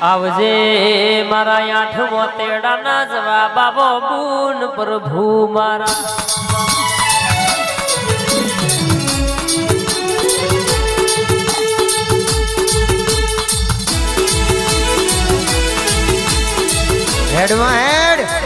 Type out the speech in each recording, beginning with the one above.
આવજે મારા આઠમો તેડાના જવાબ આવો બુન પ્રભુ મારા હેડમાં હેડ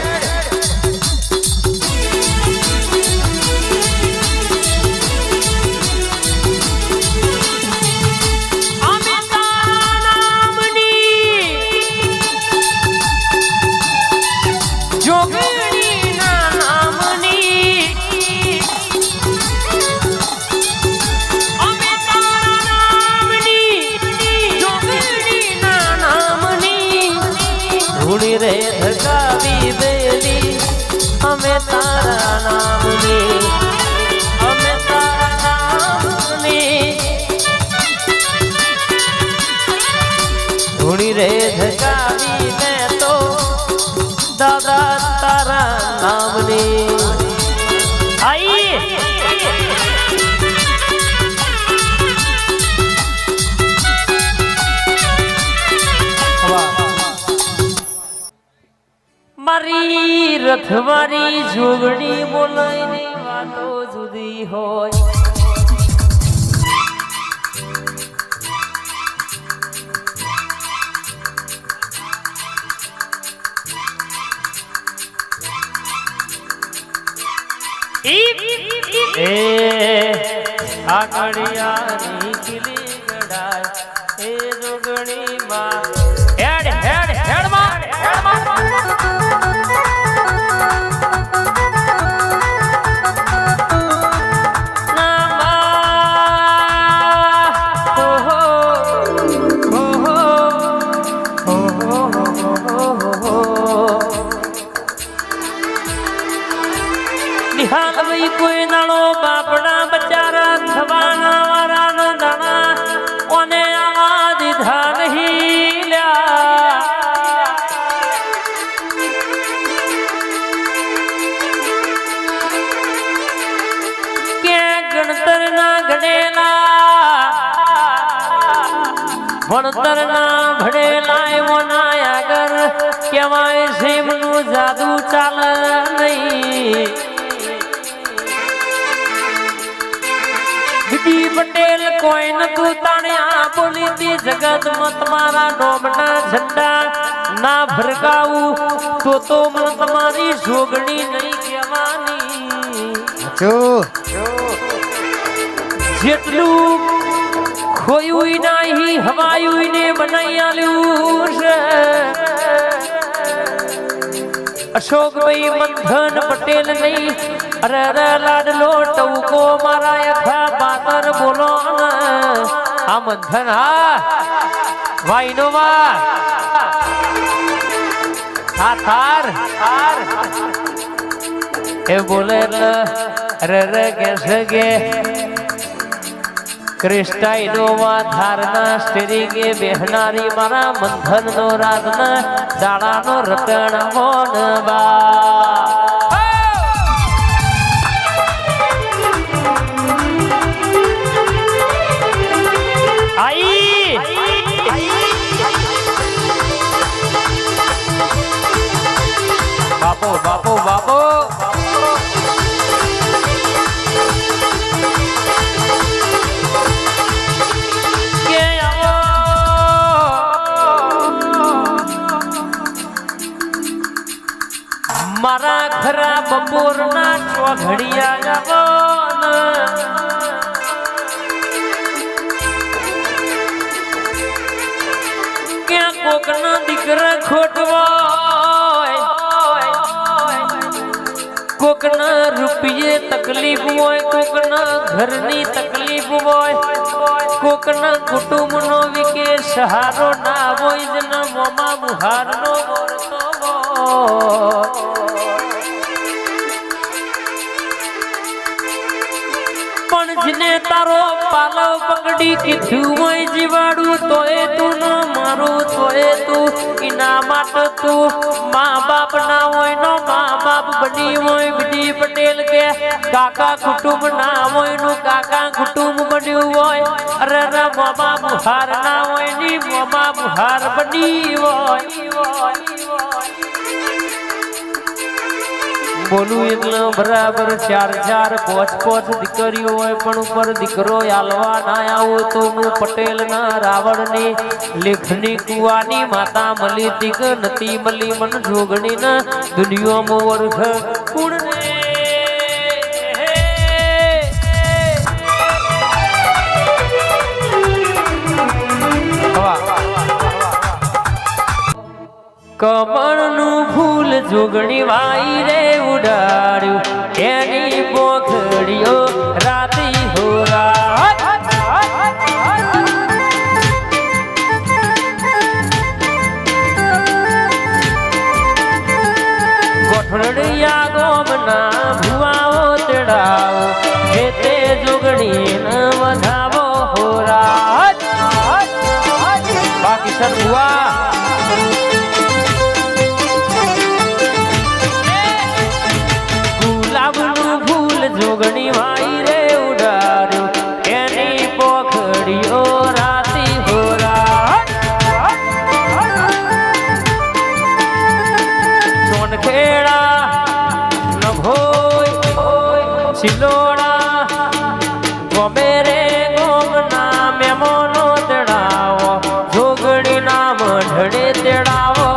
રે ધગાવી બેલી અમે તારા નામની અમે તારા નામની ધૂણી રે ધગાવી મે તો દાદા તારા નામની આઈ મારી રથવારી જોગણી બોલાઈને વાતો જુદી હોય એ આકડિયાની કિલી ગડાય એ જોગણી માં હેડ હેડ હેડ માં નિહાલ ભાઈ કોઈ નાળો બાપડા બચારા થવાના વાળાનો દાણા ઓને આવા દીધા નહીં લ્યા ક્યાં ગણતર ના ગણેલા ભણતર ના ભણેલા એમોના આગળ કહેવાય સેમનું જાદુ ચાલે નહીં વિડી પટેલ કોઈ નતું તાણ્યા બોલી દી જગત માં તમારા ડોમના ઝંડા ના ભરગાવું તો મને તમારી જોગણી નહીં કહેવાની જેટલું ખોયું નહીં હવાયું ને બનાવી આલ્યું છે અશોકભાઈ મંથન પટેલ નહીં અરે અરે લાડલો ટવકો મારા યથા પાતર બોલો આ મંથન હા વાઈનો વા થાર એ બોલે અરે અરે કેસે કે ક્રિસ્ટાઈનો વા થારના સ્ટેરિંગે બેહનારી મારા મંથન નો રાતના દાડાનો રટણ મોનવા બાપો બાપો બાપો કે આવો મારા ખરા બપોરના ચોઘડિયા આવો ક્યાં કોકના દીકરા ખોટવા કોકના રૂપિયે તકલીફ હોય કોકના ઘરની તકલીફ હોય કોકના કુટુંબનો વિકે સહારો ના હોય જેના મોમાં મુહારનો વરતો હોય પણ જેને તારો પાલવ પકડી કીધું હોય જીવાડું તો એ તું ન મારું તો એ તું એના માટે તું મા બાપ ના હોય નો મા બાપ બની હોય વિડી પટેલ પટેલ કે કાકા કુટુંબ ના હોય નું કાકા કુટુંબ બન્યું હોય અરે રે મોમા બુહાર ના હોય ની મોમા બુહાર બની હોય બોલું એટલે બરાબર 4 5 દીકરીઓ હોય પણ ઉપર દીકરો આલવા ના આવો તો હું પટેલ ના રાવણ ની લેખની કુવાની માતા મલી તીક નતી મલી મન જોગણી ના દુનિયામાં વર્ખ કુળને કમળનું ફૂલ જોગણી વાઈ રે ઉડાડ્યું એની પોખડીઓ રાતી હોરા ગોઠડિયા ગોમના ભુવાઓ તેડાવો જે તે જોગણી ન વધાવો હોરા બાકી સર ભુવા જોગણી વાઈ રે ઉડાડ્યું એની પોખડીઓ રાતી હોરા સોનખેડા નભોય સિલોડા ગમે રે ગોમના મેમોનો તેડાવો જોગણી નામ ઢળે તેડાવો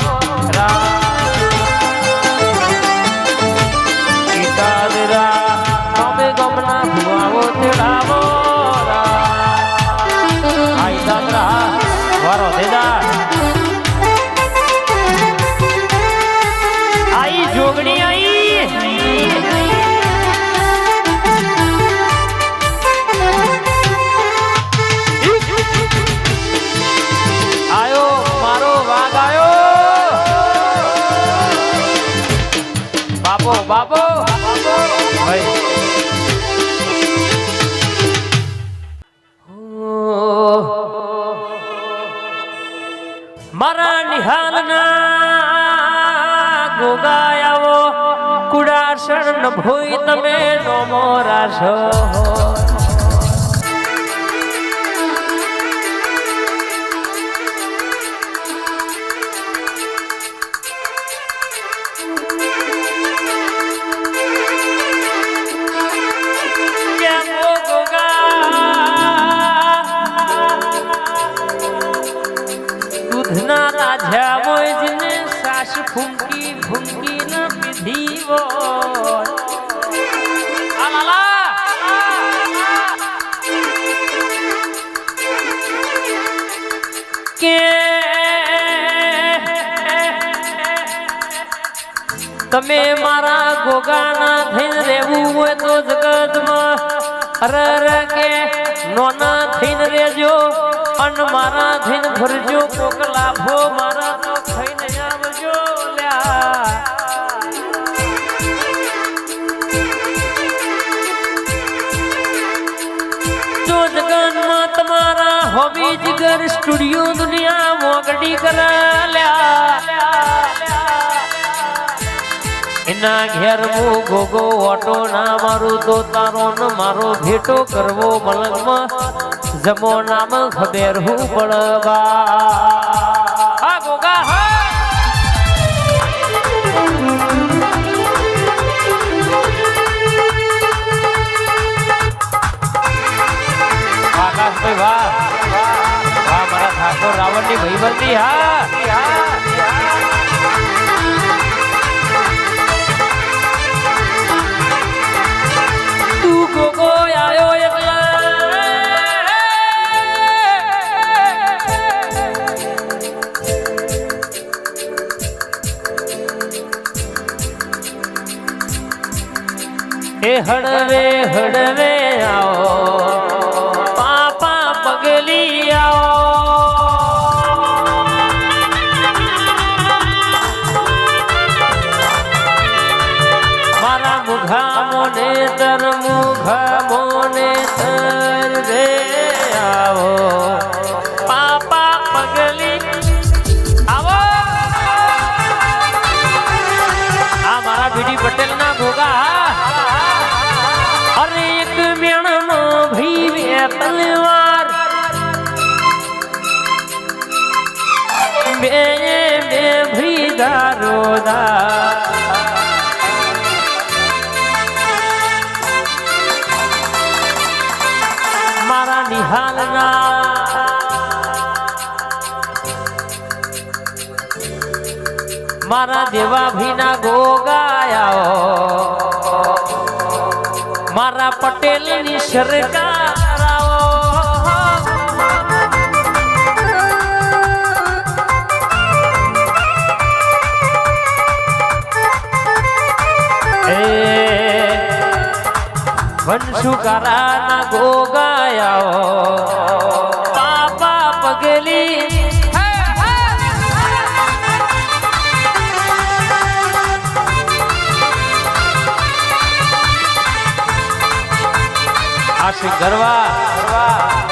જોગણી આઈ આયો મારો વાઘ આયો બાપો બાપો ભાઈ મારા નિહાલના ગોગાયાવો કુડાસણ ન ભોઈ તમે નો મોરાશો દૂધના રાજા હોય જેને સાસ ફૂંકી ફૂંકી ન પીધી હોય કે તમે મારા ગોગાના થઈને રહેવું હોય તો જગતમાં અરે કે નોના થઈને રહેજો અન મારા થઈને ભરજો કોક લાભો મારા તો થઈને આવજો લ્યા જો જગતમાં તમારા હોબી જીગર સ્ટુડિયો દુનિયા મોગડી કરા લ્યા એના ઘેર હું ગોગો ઓટો ના મારું તો તારો ન મારો ભેટો કરવો મલંગમાં જમો નામ ખબર હું પડવા આ ગોગા આકાશભાઈ વાહ વાહ મારા ઠાકોર રાવણની ભાઈબંધી હા તું ગોગો આયો એ હળવે આવો પાપા પગલી આવો મારા મુઘા મોને તર રે આવો પાપા પગલી આવો આ મારા બીડી પટેલ ના ભોગા દારોદા મારા નિહાલના મારા દેવાભીના ગોગાયાઓ મારા પટેલની સરકાર આવો વંશુકારાના ગોગાયાઓ પાપા પગેલી આશી ગરવા